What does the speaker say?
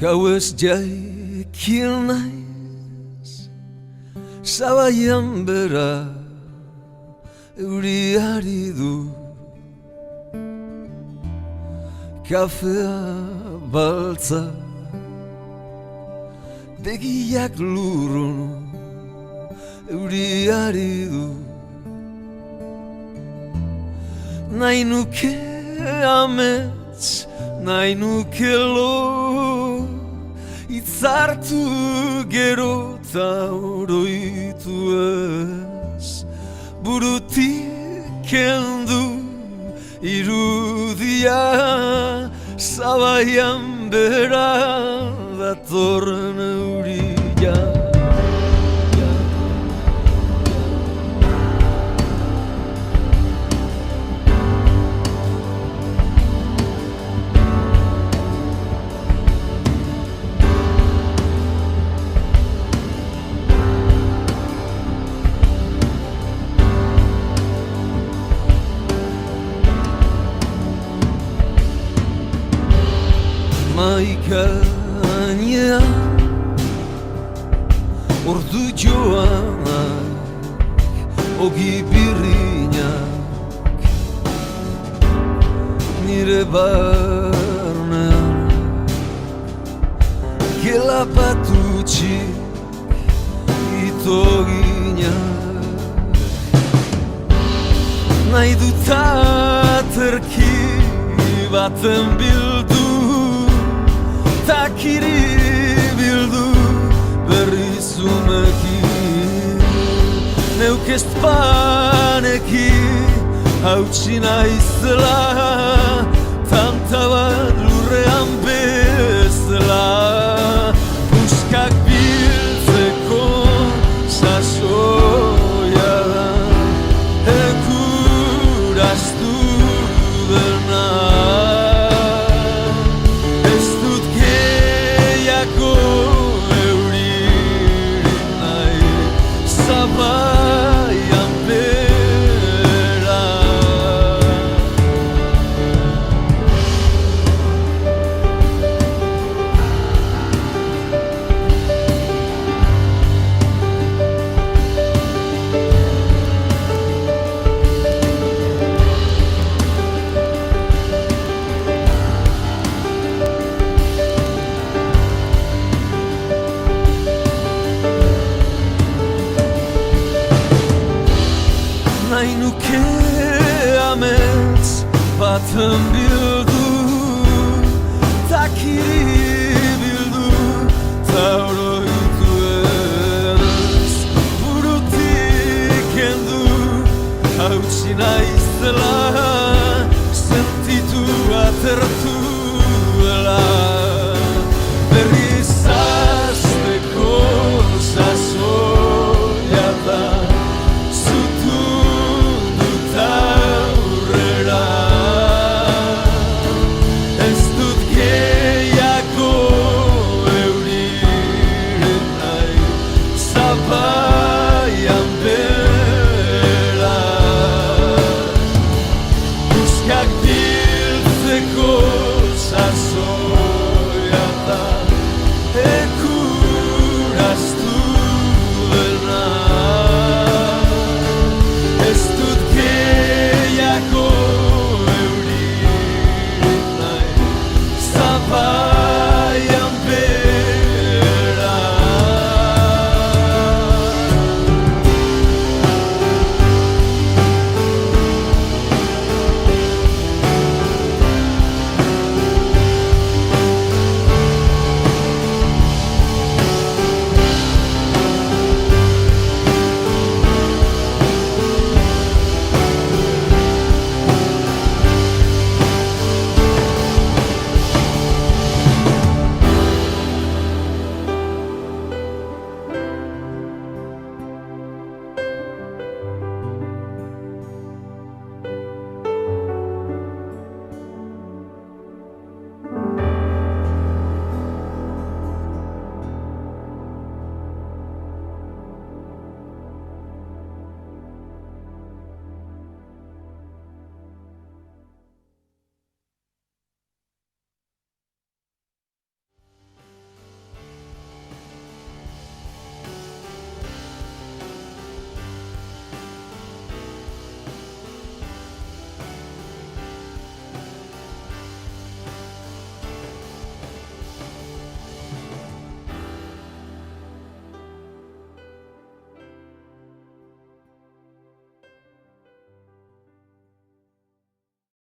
Gauez jaikil naiz, zabaian bera euriari du. Kafea baltza, begiak lurrun euriari du. Nahi nuke amets, nahi nuke lo, itzartu gero ta oroitu ez. Burutik kendu irudia, zabaian bera datorren euria. Maikainean ordu joanak, ogi birrinak nire barnean, gelapatutxik itoginak. Nahi dut aterki baten bildu, takiri bildu berriz umekin. Neuk ez paneki hautsi naizela, tanta bat lurrean bezala. Puskak biltzeko sasoia da, ekuraztu dena. Zabaian bera nahi nuke amets baten bildu, takiri bildu ta oroitu ez. Burutik kendu hautsi naizela, sentitu atertu